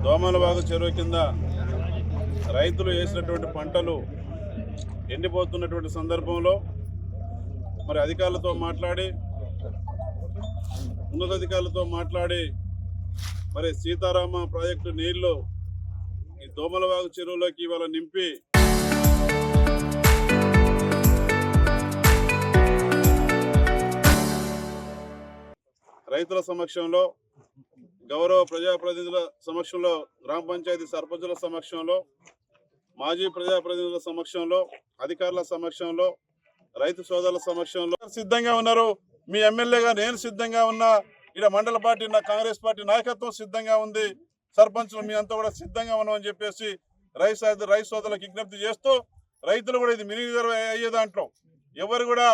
దోమలవాగు చెరువు కింద రైతులు వేసినటువంటి పంటలు ఎండిపోతున్నటువంటి సందర్భంలో మరి అధికారులతో మాట్లాడి ఉన్నతాధికారులతో మాట్లాడి మరి సీతారామ ప్రాజెక్టు నీళ్లు ఈ దోమలవాగు చెరువులోకి ఇవాళ నింపి రైతుల సమక్షంలో గౌరవ ప్రజాప్రతినిధుల సమక్షంలో గ్రామ పంచాయతీ సర్పంచుల సమక్షంలో మాజీ ప్రజాప్రతినిధుల సమక్షంలో అధికారుల సమక్షంలో రైతు సోదరుల సమక్షంలో సిద్ధంగా ఉన్నారు. మీ ఎమ్మెల్యేగా నేను సిద్ధంగా ఉన్నా, ఇక్కడ మండల పార్టీ కాంగ్రెస్ పార్టీ నాయకత్వం సిద్ధంగా ఉంది, సర్పంచులు మీ అంతా కూడా సిద్ధంగా ఉన్నామని చెప్పేసి రైతు సోదరులకు విజ్ఞప్తి చేస్తూ రైతులు కూడా ఇది మినీ రిజర్వ్ అయ్యే దాంట్లో ఎవరు కూడా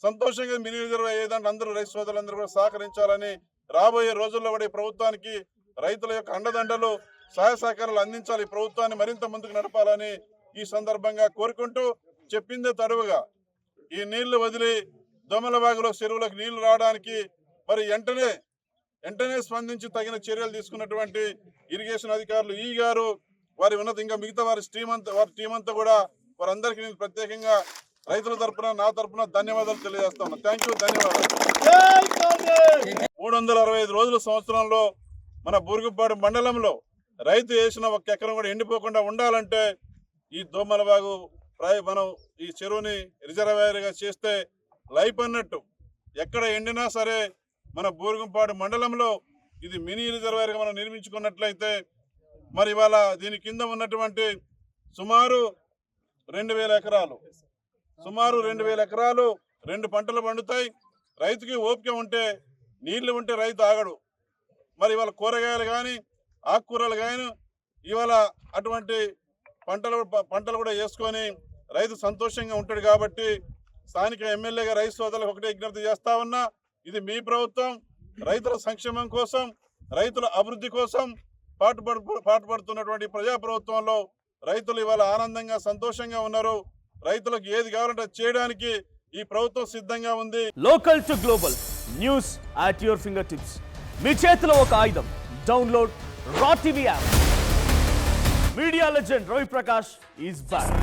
సంతోషంగా మినీ రిజర్వ్ అయ్యే దాంట్లో అందరూ రైతు సోదరులందరూ కూడా సహకరించాలని, రాబోయే రోజుల్లో కూడా ఈ ప్రభుత్వానికి రైతుల యొక్క అండదండలు సహాయ సహకారాలు అందించాలి, ఈ ప్రభుత్వాన్ని మరింత ముందుకు నడపాలని ఈ సందర్భంగా కోరుకుంటూ చెప్పిందే తడువుగా ఈ నీళ్లు వదిలి దోమలవాగులో చెరువులకు నీళ్లు రావడానికి మరి వెంటనే స్పందించి తగిన చర్యలు తీసుకున్నటువంటి ఇరిగేషన్ అధికారులు ఈ గారు వారి ఉన్నత ఇంకా మిగతా వారి టీం అంతా కూడా వారందరికీ నేను ప్రత్యేకంగా రైతుల తరపున నా తరపున ధన్యవాదాలు తెలియజేస్తా ఉన్నా. థ్యాంక్ యూ, ధన్యవాదాలు. 365 రోజుల సంవత్సరంలో మన బూరుగుపాడు మండలంలో రైతు వేసిన ఒక ఎకరం కూడా ఎండిపోకుండా ఉండాలంటే ఈ దోమలవాగు మనం ఈ చెరువుని రిజర్వాయర్గా చేస్తే లైఫ్ అన్నట్టు. ఎక్కడ ఎండినా సరే మన బూరుగుపాడు మండలంలో ఇది మినీ రిజర్వాయర్గా మనం నిర్మించుకున్నట్లయితే మరి ఇవాళ దీని కింద ఉన్నటువంటి సుమారు 2000 ఎకరాలు 2 పంటలు పండుతాయి. రైతుకి ఓపిక ఉంటే నీళ్లు ఉంటే రైతు ఆగడు. మరి ఇవాళ కూరగాయలు కానీ ఆకుకూరలు కానీ ఇవాళ అటువంటి పంటలు కూడా వేసుకొని రైతు సంతోషంగా ఉంటాడు. కాబట్టి స్థానిక ఎమ్మెల్యేగా రైతు సోదరులకు ఒకటే విజ్ఞప్తి చేస్తా ఉన్నా, ఇది మీ ప్రభుత్వం, రైతుల సంక్షేమం కోసం రైతుల అభివృద్ధి కోసం పాటుపడుతున్నటువంటి ప్రజాప్రభుత్వంలో రైతులు ఇవాళ ఆనందంగా సంతోషంగా ఉన్నారు. రైతులకు ఏది కావాలంటే చేయడానికి ఈ ప్రభుత్వం సిద్ధంగా ఉంది. Local to global news at your fingertips. మీ చేతిలో ఒక ఆయుధం. Download Raw TV app. Media legend Ravi Prakash is back.